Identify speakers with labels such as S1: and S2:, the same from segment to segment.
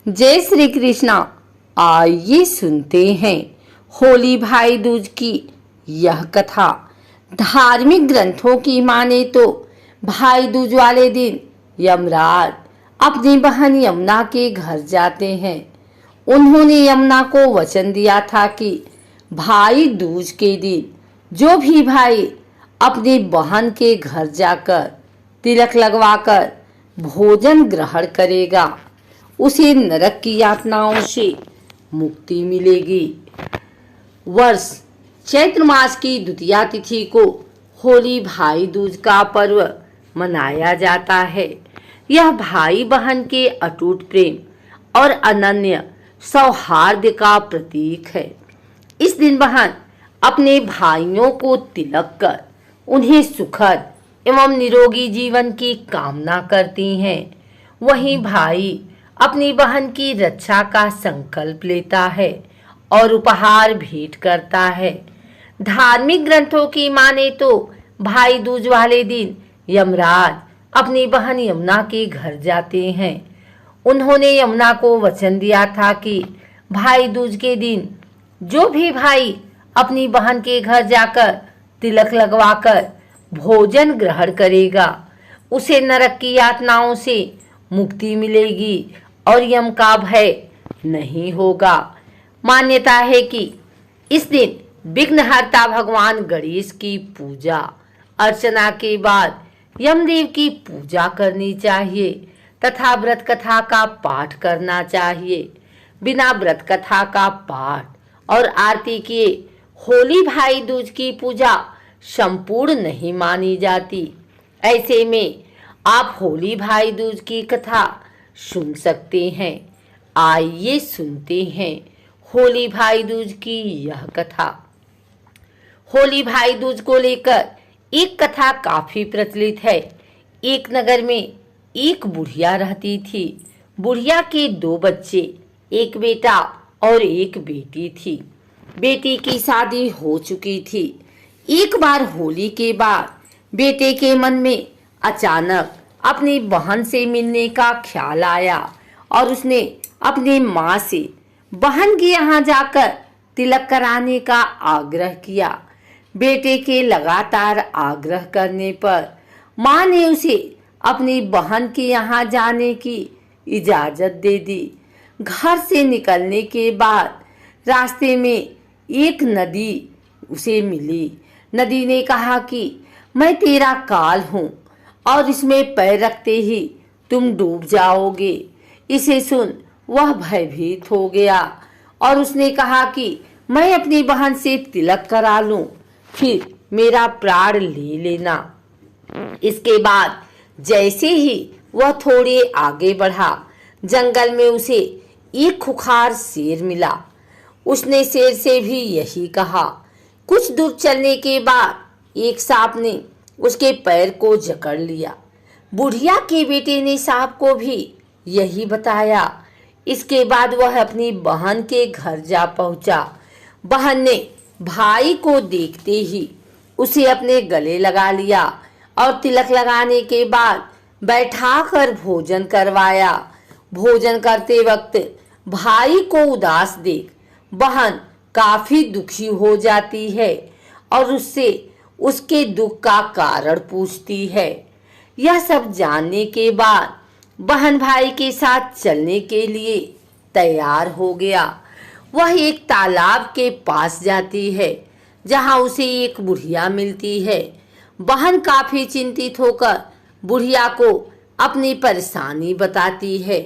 S1: जय श्री कृष्णा। आइए सुनते हैं होली भाई दूज की यह कथा। धार्मिक ग्रंथों की माने तो भाई दूज वाले दिन यमराज अपनी बहन यमुना के घर जाते हैं। उन्होंने यमुना को वचन दिया था कि भाई दूज के दिन जो भी भाई अपनी बहन के घर जाकर तिलक लगवाकर भोजन ग्रहण करेगा उसे नरक की यातनाओं से मुक्ति मिलेगी। वर्ष चैत्र मास की द्वितीया तिथि को होली भाई दूज का पर्व मनाया जाता है। यह भाई बहन के अटूट प्रेम और अनन्य सौहार्द का प्रतीक है। इस दिन बहन अपने भाइयों को तिलक कर उन्हें सुखद एवं निरोगी जीवन की कामना करती हैं। वहीं भाई अपनी बहन की रक्षा का संकल्प लेता है और उपहार भेंट करता है। धार्मिक ग्रंथों की माने तो भाई दूज वाले दिन यमराज अपनी बहन यमुना के घर जाते हैं। उन्होंने यमुना को वचन दिया था कि भाई दूज के दिन जो भी भाई अपनी बहन के घर जाकर तिलक लगवाकर भोजन ग्रहण करेगा उसे नरक की यातनाओं से मुक्ति मिलेगी और यम का भय नहीं होगा। मान्यता है कि इस दिन विघ्नहर्ता भगवान गणेश की पूजा अर्चना के बाद यमदेव की पूजा करनी चाहिए तथा व्रत कथा का पाठ करना चाहिए। बिना व्रत कथा का पाठ और आरती किए होली भाई दूज की पूजा संपूर्ण नहीं मानी जाती। ऐसे में आप होली भाई दूज की कथा सुन सकते हैं। आइए सुनते हैं होली भाई दूज की यह कथा। होली भाई दूज को लेकर एक कथा काफी प्रचलित है। एक नगर में एक बुढ़िया रहती थी। बुढ़िया के दो बच्चे, एक बेटा और एक बेटी थी। बेटी की शादी हो चुकी थी। एक बार होली के बाद बेटे के मन में अचानक अपनी बहन से मिलने का ख्याल आया और उसने अपनी माँ से बहन के यहाँ जाकर तिलक कराने का आग्रह किया। बेटे के लगातार आग्रह करने पर माँ ने उसे अपनी बहन के यहाँ जाने की इजाजत दे दी। घर से निकलने के बाद रास्ते में एक नदी उसे मिली। नदी ने कहा कि मैं तेरा काल हूँ और इसमें पैर रखते ही तुम डूब जाओगे। इसे सुन वह भयभीत हो गया और उसने कहा कि मैं अपनी बहन से तिलक करा लूं, फिर मेरा प्राण ले लेना। इसके बाद जैसे ही वह थोड़े आगे बढ़ा, जंगल में उसे एक खुखार शेर मिला। उसने शेर से भी यही कहा। कुछ दूर चलने के बाद एक सांप ने उसके पैर को जकड़ लिया। बुढ़िया के बेटे ने सांप को भी यही बताया। इसके बाद वह अपनी बहन के घर जा पहुंचा। बहन ने भाई को देखते ही उसे अपने गले लगा लिया और तिलक लगाने के बाद बैठाकर भोजन करवाया। भोजन करते वक्त भाई को उदास देख बहन काफी दुखी हो जाती है और उससे उसके दुख का कारण पूछती है। यह सब जानने के बाद बहन भाई के साथ चलने के लिए तैयार हो गया। वह एक तालाब के पास जाती है जहां उसे एक बुढ़िया मिलती है। बहन काफी चिंतित होकर बुढ़िया को अपनी परेशानी बताती है।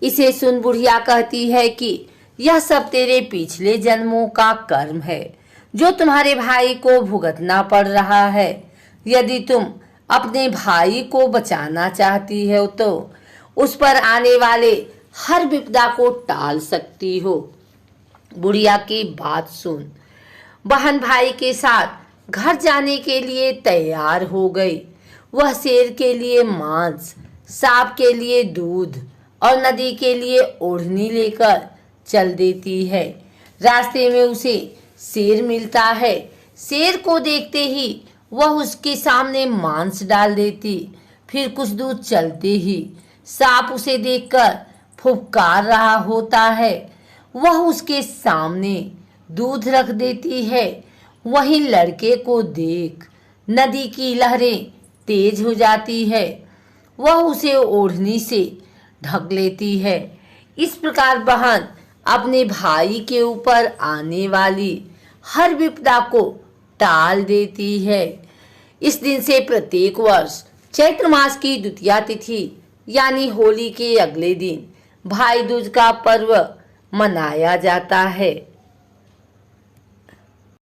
S1: इसे सुन बुढ़िया कहती है कि यह सब तेरे पिछले जन्मों का कर्म है जो तुम्हारे भाई को भुगतना पड़ रहा है। यदि तुम अपने भाई को बचाना चाहती हो तो उस पर आने वाले हर विपदा को टाल सकती हो। बुढ़िया की बात सुन बहन भाई के साथ घर जाने के लिए तैयार हो गई। वह शेर के लिए मांस, सांप के लिए दूध और नदी के लिए ओढ़नी लेकर चल देती है। रास्ते में उसे शेर मिलता है। शेर को देखते ही वह उसके सामने मांस डाल देती। फिर कुछ दूर चलते ही सांप उसे देखकर फुफकार रहा होता है वह उसके सामने दूध रख देती है। वहीं लड़के को देख नदी की लहरें तेज हो जाती है। वह उसे ओढ़नी से ढक लेती है। इस प्रकार बहन अपने भाई के ऊपर आने वाली हर विपदा को टाल देती है। इस दिन से प्रत्येक वर्ष चैत्र मास की द्वितीया तिथि यानी होली के अगले दिन भाई दूज का पर्व मनाया जाता है।